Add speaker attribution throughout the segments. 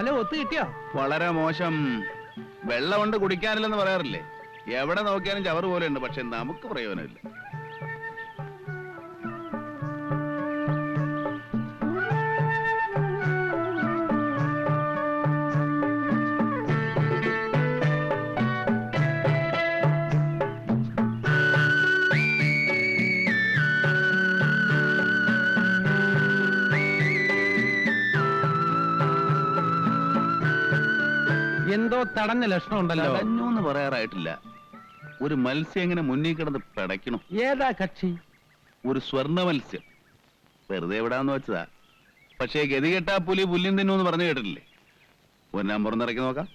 Speaker 1: വല്ല ഒത്തു കിട്ടിയോ?
Speaker 2: വളരെ മോശം. വെള്ളം കൊണ്ട് കുടിക്കാനില്ലെന്ന് പറയാറില്ലേ? എവിടെ നോക്കിയാലും ചവറ് പോലെ ഉണ്ട്, പക്ഷെ നമുക്ക് പ്രയോജനമില്ല.
Speaker 1: എന്തോ തടഞ്ഞ ലക്ഷണം ഉണ്ടല്ലോ.
Speaker 2: തടഞ്ഞൂന്ന് പറയാറായിട്ടില്ല. ഒരു മത്സ്യം എങ്ങനെ മുന്നിൽ കിടന്ന് പിടയ്ക്കണം.
Speaker 1: ഏതാ കക്ഷി?
Speaker 2: ഒരു സ്വർണ്ണ മത്സ്യം. വെറുതെ വിടാന്ന് വെച്ചതാ. പക്ഷേ ഗതികെട്ടാ പുലി പുല്ലിൻ തിന്നൂന്ന് പറഞ്ഞു കേട്ടിട്ടില്ലേ? ഒരു നമ്പർ നിറക്കി നോക്കാം.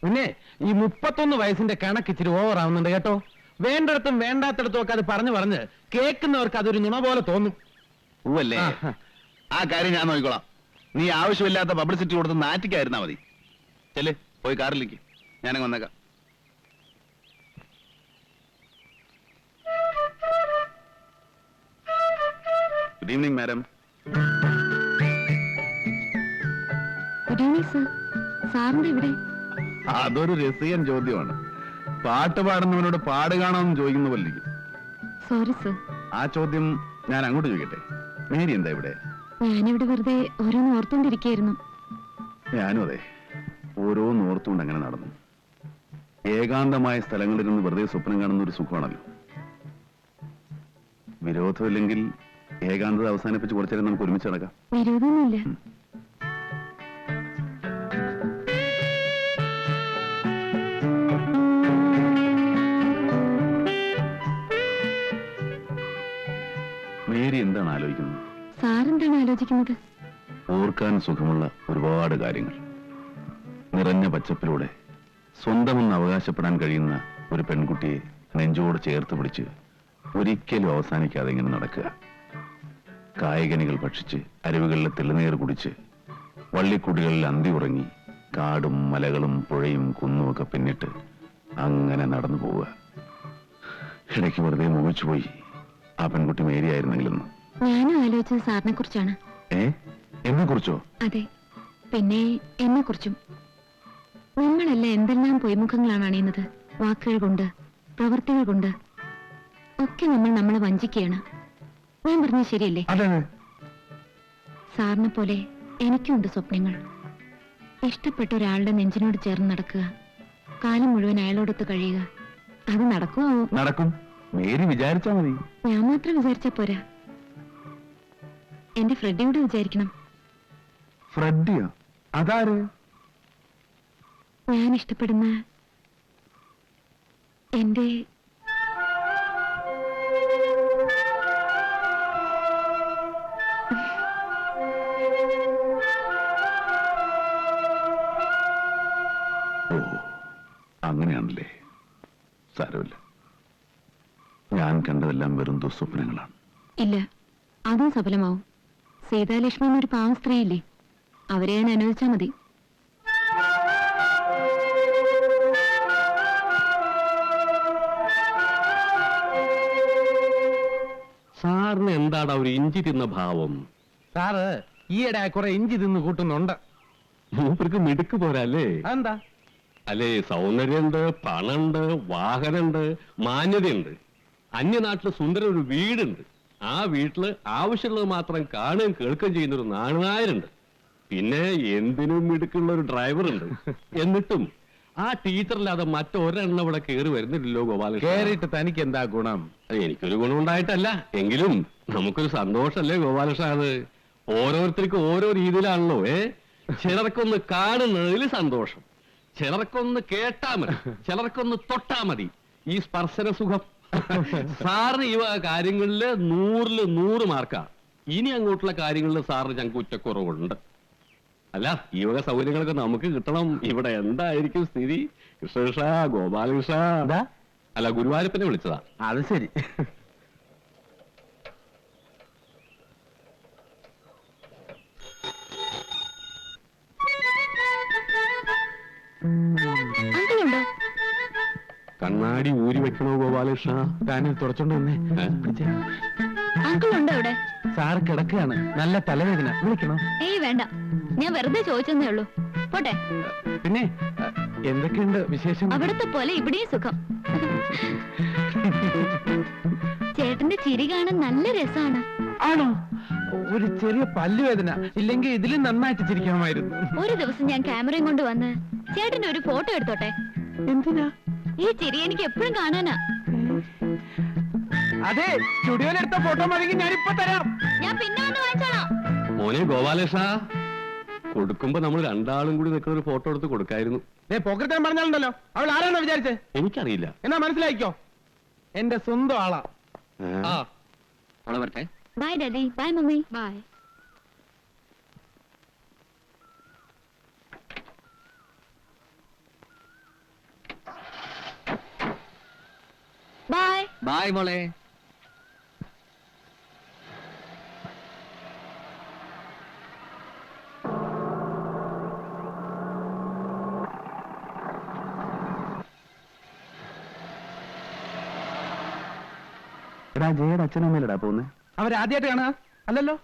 Speaker 1: പിന്നെ ഈ 31 വയസ്സിന്റെ കണക്ക് ഇച്ചിരി ഓവർ ആവുന്നുണ്ട് കേട്ടോ. വേണ്ടിടത്തും വേണ്ടാത്തിടത്തും ഒക്കെ അത് പറഞ്ഞ് കേൾക്കുന്നവർക്ക് അതൊരു നുണ പോലെ തോന്നും.
Speaker 2: പൂവല്ലേ? ആ കാര്യം ഞാൻ നോക്കിക്കോളാം. നീ ആവശ്യമില്ലാത്ത പബ്ലിസിറ്റി കൊടുത്ത് നാറ്റിക്കായിരുന്നാ മതി. ചെല്, പോയി കാറിലേക്ക്. ഞാനങ്ങ് വന്നേക്കാം. Good evening madam.
Speaker 3: Good evening sir. സാറിന്റെ ഇവിടെ?
Speaker 2: അതൊരു രസികൻ ചോദ്യമാണ്. പാട്ട് പാടുന്നവനോട് പാട് കാണാമെന്ന് ചോദിക്കുന്ന പോലെ.
Speaker 3: Sorry sir.
Speaker 2: ആ ചോദ്യം ഞാൻ അങ്ങോട്ട് ചോദിക്കട്ടെ. മേരി എന്താ ഇവിടെ?
Speaker 3: ഞാനിവിടെ വെറുതെ ഓരോന്ന് ഓർത്തോണ്ടിരിക്കുകയായിരുന്നു.
Speaker 2: ഞാനും അതെ, ഓരോന്ന് ഓർത്തുകൊണ്ട് അങ്ങനെ നടന്നു. ഏകാന്തമായ സ്ഥലങ്ങളിൽ നിന്ന് വെറുതെ സ്വപ്നം കാണുന്ന ഒരു സുഖമാണല്ലോ. വിരോധമില്ലെങ്കിൽ ഏകാന്തത അവസാനിപ്പിച്ച് കുറച്ചേരം നമുക്ക് ഒരുമിച്ച് നടക്കാം.
Speaker 3: വിരോധമൊന്നുമില്ല.
Speaker 2: മേരി എന്താണ് ആലോചിക്കുന്നത്?
Speaker 3: സാറെന്താണ് ആലോചിക്കുന്നത്?
Speaker 2: ഓർക്കാൻ സുഖമുള്ള ഒരുപാട് കാര്യങ്ങൾ. നിറഞ്ഞ പച്ചപ്പിലൂടെ സ്വന്തമെന്ന് അവകാശപ്പെടാൻ കഴിയുന്ന ഒരു പെൺകുട്ടിയെ നെഞ്ചോട് ചേർത്ത് പിടിച്ച് ഒരിക്കലും അവസാനിക്കാതെ ഇങ്ങനെ നടക്കുക. കായകനികൾ ഭക്ഷിച്ച് അരുവികളിലെ തെളിനീർ കുടിച്ച് വള്ളിക്കുടികളിൽ അന്തി ഉറങ്ങി കാടും മലകളും പുഴയും കുന്നുമൊക്കെ പിന്നിട്ട് അങ്ങനെ നടന്നു പോവുക. ഇടയ്ക്ക് വെറുതെ മോഹിച്ചുപോയി ആ പെൺകുട്ടി മേരിയായിരുന്നെങ്കിലെന്ന്.
Speaker 3: ഞാനും ആലോചിച്ചത് സാറിനെ കുറിച്ചാണ്.
Speaker 2: എന്നെ കുറിച്ചോ?
Speaker 3: അതെ, പിന്നെ എന്നെ കുറിച്ചും. നമ്മളെല്ലാം എന്തെല്ലാം പൊയ്മുഖങ്ങളാണ് അണിയുന്നത്. വാക്കുകൾ കൊണ്ട്, പ്രവൃത്തികൾ കൊണ്ട് ഒക്കെ നമ്മൾ നമ്മളെ വഞ്ചിക്കുകയാണ്. ഞാൻ പറഞ്ഞത് ശരിയല്ലേ? സാറിനെ പോലെ എനിക്കുണ്ട് സ്വപ്നങ്ങൾ. ഇഷ്ടപ്പെട്ട ഒരാളുടെ നെഞ്ചിനോട് ചേർന്ന് നടക്കുക, കാലം മുഴുവൻ അയാളോടൊത്ത് കഴിയുക. അത് നടക്കുമോ?
Speaker 2: നടക്കും. മേരി വിചാരിച്ചാ മതി.
Speaker 3: ഞാൻ മാത്രം വിചാരിച്ചാ പോരാ, എന്റെ ഫ്രെഡിയോട് വിചാരിക്കണം.
Speaker 2: ഫ്രെഡിയോ? അതാര്?
Speaker 3: ഞാൻ ഇഷ്ടപ്പെടുന്ന എന്റെ
Speaker 2: അങ്ങനെയാണല്ലേ? സാരമില്ല. ഞാൻ കണ്ടതെല്ലാം വെറും ദുസ്വപ്നങ്ങളാണ്.
Speaker 3: ഇല്ല, അതും സഫലമാവും. സീതാലക്ഷ്മി എന്നൊരു പാവം സ്ത്രീയില്ലേ, അവരെ ഞാൻ അനുവദിച്ചാ മതി.
Speaker 4: സാറിന് എന്താണ് ഒരു ഇഞ്ചി തിന്ന ഭാവം?
Speaker 1: സാറ് ഈയിടെ കുറെ ഇഞ്ചി തിന്ന് കൂട്ടുന്നുണ്ട്.
Speaker 4: മൂപ്പർക്ക് മിടുക്ക് പോരല്ലേ?
Speaker 1: എന്താ?
Speaker 4: അല്ലേ, സൗന്ദര്യമുണ്ട്, പണമുണ്ട്, വാഹനമുണ്ട്, മാന്യതയുണ്ട്. അന്യനാട്ടില് സുന്ദര ഒരു വീടുണ്ട്. ആ വീട്ടില് ആവശ്യമുള്ളത് മാത്രം കാണുകയും കേൾക്കുകയും ചെയ്യുന്ന ഒരു നാണനായരുണ്ട്. പിന്നെ എന്തിനും മിടുക്കുള്ള ഒരു ഡ്രൈവറുണ്ട്. എന്നിട്ടും ആ ടീച്ചറില്ലാതെ മറ്റൊരെണ്ണം ഇവിടെ കയറി വരുന്നില്ലല്ലോ ഗോപാലകൃഷ്ണൻ.
Speaker 1: കേറിയിട്ട് തനിക്ക് എന്താ ഗുണം?
Speaker 4: എനിക്കൊരു ഗുണമുണ്ടായിട്ടല്ല, എങ്കിലും നമുക്കൊരു സന്തോഷല്ലേ ഗോപാലകൃഷ്ണൻ. അത് ഓരോരുത്തർക്കും ഓരോ രീതിയിലാണല്ലോ. ചിലർക്കൊന്ന് കാണുന്നതിൽ സന്തോഷം, ചിലർക്കൊന്ന് കേട്ടാ മതി, ചിലർക്കൊന്ന് തൊട്ടാ മതി. ഈ സ്പർശന സുഖം. സാറിന് ഈ കാര്യങ്ങളില് 100-ല് 100 മാർക്കാ. ഇനി അങ്ങോട്ടുള്ള കാര്യങ്ങളിൽ സാറിന് ഞങ്ങൾക്ക് കുറ്റക്കുറവുണ്ട്. അല്ല, ഈ വക സൗകര്യങ്ങളൊക്കെ നമുക്ക് കിട്ടണം. ഇവിടെ എന്തായിരിക്കും സ്ഥിതി? കൃഷ്ണകൃഷ്ണ, ഗോപാലകൃഷ്ണ. അല്ല, ഗുരുവായൂരപ്പനെ വിളിച്ചതാ.
Speaker 1: അത് ശരി.
Speaker 4: കണ്ണാടി ഊരി വെക്കണോ ഗോപാലകൃഷ്ണ?
Speaker 1: താനിൽ തുടച്ചോണ്ട് വന്നേ.
Speaker 3: അങ്കിൾ ഉണ്ടോ അവിടെ?
Speaker 1: സാറ് കിടക്കുകയാണ്, നല്ല തലവേദന. വിളിക്കണോ?
Speaker 3: ഏയ് വേണ്ട, ഞാൻ വെറുതെ ചോദിച്ചെന്നേ ഉള്ളൂ. പോട്ടെ.
Speaker 1: പിന്നെ എന്തൊക്കെയുണ്ട് വിശേഷം?
Speaker 3: അവിടുത്തെ പോലെ ഇവിടെയും സുഖം. ചേട്ടന്റെ ചിരി കാണാൻ നല്ല രസമാണ്.
Speaker 1: ആണോ? ഒരു ചെറിയ പല്ലുവേദന, ഇല്ലെങ്കിൽ ഇതിലും നന്നായിട്ട് ചിരിക്കാമായിരുന്നു.
Speaker 3: ഒരു ദിവസം ഞാൻ ക്യാമറയും കൊണ്ട് വന്ന് ചേട്ടന്റെ ഒരു ഫോട്ടോ എടുത്തോട്ടെ?
Speaker 1: എന്തിനാ?
Speaker 3: ഈ ചിരി എനിക്ക് എപ്പോഴും കാണാനാ.
Speaker 1: അതെ, സ്റ്റുഡിയോയിലെടുത്ത ഫോട്ടോ മതി, ഞാനിപ്പോ തരാം.
Speaker 3: ഞാൻ പിന്നെ വന്ന് വാങ്ങിച്ചോളാം.
Speaker 4: മോനെ ഗോപാലകൃഷ്ണ, കൊടുക്കുമ്പോ നമ്മൾ രണ്ടാളും കൂടി നിൽക്കുന്ന ഒരു ഫോട്ടോ എടുത്ത് കൊടുക്കായിരുന്നു.
Speaker 1: പോക്കറ്റാൻ പറഞ്ഞാലുണ്ടല്ലോ, അവൾ ആരാണോ വിചാരിച്ചേ?
Speaker 4: എനിക്കറിയില്ല.
Speaker 1: എന്നാ മനസ്സിലായിക്കോ, എന്റെ സ്വന്തം ആളാ. ആ,
Speaker 4: അവളെ വരട്ടെ.
Speaker 3: Bye daddy. Bye mummy. Bye. Bye.
Speaker 4: Bye മോളെ.
Speaker 2: എടാ ജയുടെ അച്ഛനമ്മയിലടാ പോന്നെ?
Speaker 1: അവരാദ്യമായിട്ട് കാണുക അല്ലല്ലോ.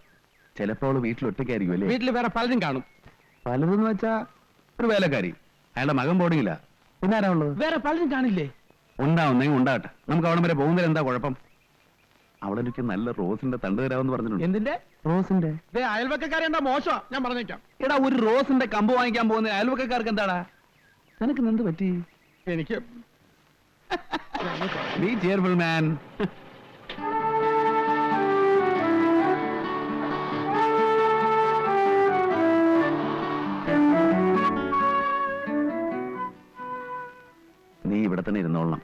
Speaker 2: ചിലപ്പോൾ അവള് വീട്ടിൽ ഒറ്റയ്ക്കായിരിക്കും അല്ലേ?
Speaker 1: വീട്ടിൽ വേറെ പലരും കാണും.
Speaker 2: പലതെന്ന് വെച്ചാ ഒരു വേലക്കാരി, അയാളുടെ മകൻ ബോർഡിങ്ങില്ല. പിന്നെ ആരാ ഉള്ളത്?
Speaker 1: വേറെ പലരും കാണില്ലേ?
Speaker 2: ഉണ്ടാവുന്നെങ്കിൽ ഉണ്ടാകട്ടെ, നമുക്ക് അവിടെ വരെ പോകുന്നതിൽ എന്താ കുഴപ്പം? അവളെനിക്ക് നല്ല റോസിന്റെ തണ്ട് തരാമെന്ന് പറഞ്ഞിട്ടുണ്ട്.
Speaker 1: എന്തിന്റെ?
Speaker 2: റോസിന്റെ.
Speaker 1: അയൽവക്കാരെ എന്താ മോശമാ, ഞാൻ പറഞ്ഞേക്കാം.
Speaker 2: എടാ, ഒരു റോസിന്റെ കമ്പ് വാങ്ങിക്കാൻ പോകുന്ന അയൽവക്കാർക്ക് എന്താടാ? നിനക്ക് എന്ത് പറ്റി?
Speaker 1: എനിക്ക്
Speaker 2: ബി ചെയർഫുൾ മാൻ. നീ ഇവിടെ തന്നെ ഇരുന്നോളണം.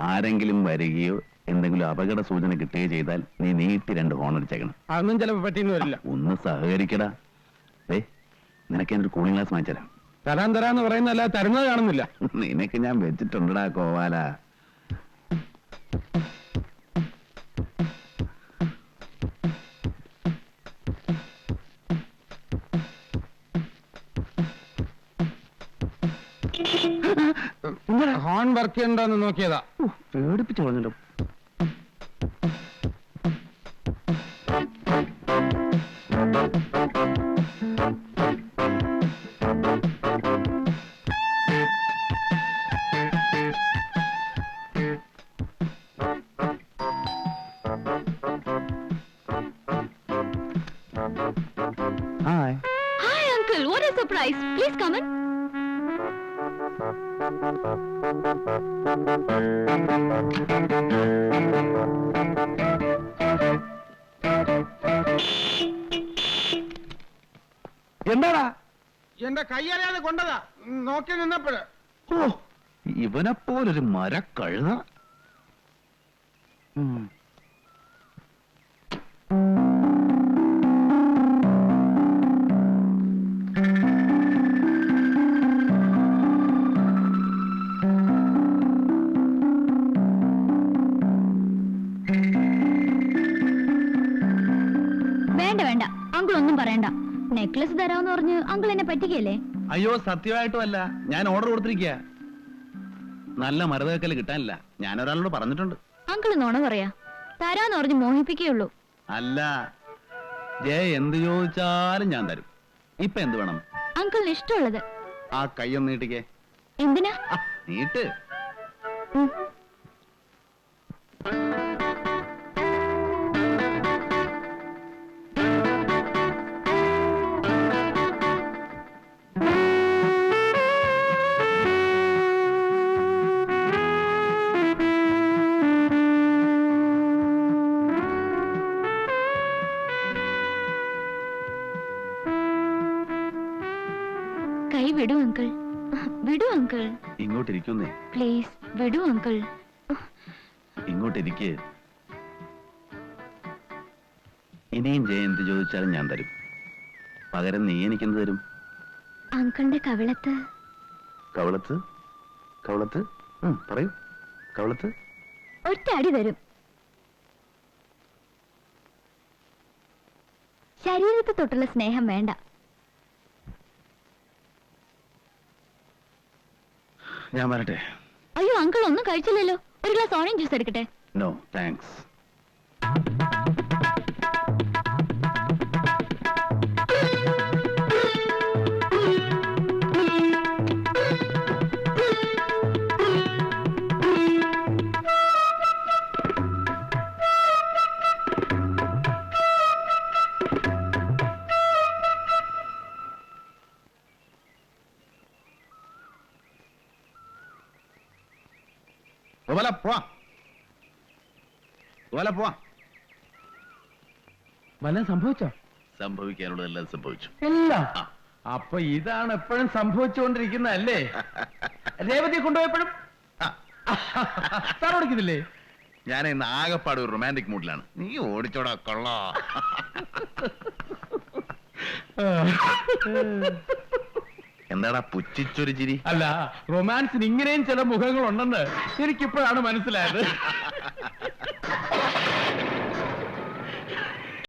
Speaker 2: ആരെങ്കിലും വരികയോ എന്തെങ്കിലും അപകട സൂചന കിട്ടുകയോ ചെയ്താൽ നീ നീട്ടി 2 ഹോൺ അടിച്ചേക്കണം.
Speaker 1: അതൊന്നും ചിലപ്പോ പറ്റിയെന്ന് വരില്ല.
Speaker 2: ഒന്ന് സഹകരിക്കടാ. നിനക്ക് എന്നൊരു കൂളിംഗ് ഗ്ലാസ് വാങ്ങിച്ചരാം.
Speaker 1: തരാന്ന് പറയുന്നല്ല, തരുന്നത് കാണുന്നില്ല.
Speaker 2: നിനക്ക് ഞാൻ വെച്ചിട്ടുണ്ടടാ കോവാല.
Speaker 1: ഹോൺ വർക്ക് ചെയ്യണ്ടോന്ന് നോക്കിയതാ.
Speaker 2: പേടിപ്പിച്ചു കളഞ്ഞല്ലോ. Hi.
Speaker 3: Hi uncle, what a surprise. Please come in.
Speaker 2: എന്താടാ?
Speaker 1: എന്റെ കൈയറിയാതെ കൊണ്ടതാ, നോക്കി നിന്നപ്പോഴ്.
Speaker 2: ഓ, ഇവനെപ്പോലൊരു മരക്കഴുത.
Speaker 3: വേണ്ട വേണ്ട, അങ്കിൾ ഒന്നും പറയണ്ട. നെക്ലസ് തരാമെന്ന് പറഞ്ഞ് അങ്കിൾ എന്നെ പറ്റിക്കല്ലേ?
Speaker 2: അയ്യോ, സത്യമായിട്ടും അല്ല, ഞാൻ ഓർഡർ കൊടുത്തിരിക്കുക. നല്ല മരതക്കല് കിട്ടാനില്ല, ഞാൻ ഒരാളോട് പറഞ്ഞിട്ടുണ്ട്.
Speaker 3: അങ്കിൾ നോണ പറയാ, തരാന്ന് പറഞ്ഞ് മോഹിപ്പിക്കുകയുള്ളൂ.
Speaker 2: അല്ല, ജയ എന്ത് ചോദിച്ചാലും ഞാൻ തരും. ഇപ്പൊ എന്ത് വേണം?
Speaker 3: അങ്കിളിന് ഇഷ്ടമുള്ളത്.
Speaker 2: ആ കൈയൊന്ന് നീട്ടിക്കേ.
Speaker 3: എന്തിനാ?
Speaker 2: നീട്ട്.
Speaker 3: ഉം. കൈ വിടൂ അങ്കിൾ, വിടൂ അങ്കിൾ.
Speaker 2: ഇങ്ങോട്ടിരിക്കുന്നേ.
Speaker 3: പ്ലീസ് വിടൂ അങ്കിൾ.
Speaker 2: ഇങ്ങോട്ടിരിക്ക്. ഇനിയും ജയ എന്ത് ചോദിച്ചാലും ഞാൻ തരും. പകരം നീ എനിക്കെന്ത് തരും?
Speaker 3: അങ്കിളിന്റെ കവിളത്ത്.
Speaker 2: കവളത്ത്? കവളത്ത്? പറയൂ. കവളത്ത്?
Speaker 3: ഒറ്റ അടി തരും. ശരീരത്തെ തൊട്ടുള്ള സ്നേഹം വേണ്ട.
Speaker 2: ഞാൻ വരട്ടെ.
Speaker 3: അയ്യോ അങ്കിൾ ഒന്നും കഴിച്ചില്ലല്ലോ. ഒരു ഗ്ലാസ് ഓറഞ്ച് ജ്യൂസ് എടുക്കട്ടെ?
Speaker 2: No thanks. ഗോപാല പോവാം. ഗോപാല പോവാം.
Speaker 1: വല്ലതും സംഭവിച്ചോ?
Speaker 2: സംഭവിക്കാനുള്ളതെല്ലാം സംഭവിച്ചു.
Speaker 1: എല്ലാം. അപ്പൊ ഇതാണ് എപ്പോഴും സംഭവിച്ചുകൊണ്ടിരിക്കുന്നതല്ലേ? രേവതി കൊണ്ടുപോയപ്പോഴും സാർ ഓടിക്കുന്നില്ലേ?
Speaker 2: ഞാൻ ഇന്ന് ആകെപ്പാട് ഒരു റൊമാൻറ്റിക് മൂഡിലാണ്. നീ ഓടിച്ചോടാ കൊള്ളാ. എന്താടാ പുച്ഛിച്ചൊരു ചിരി?
Speaker 1: അല്ല, റൊമാൻസിന് ഇങ്ങനെയും ചില മുഖങ്ങളുണ്ടെന്ന് എനിക്കിപ്പോഴാണ് മനസ്സിലായത്.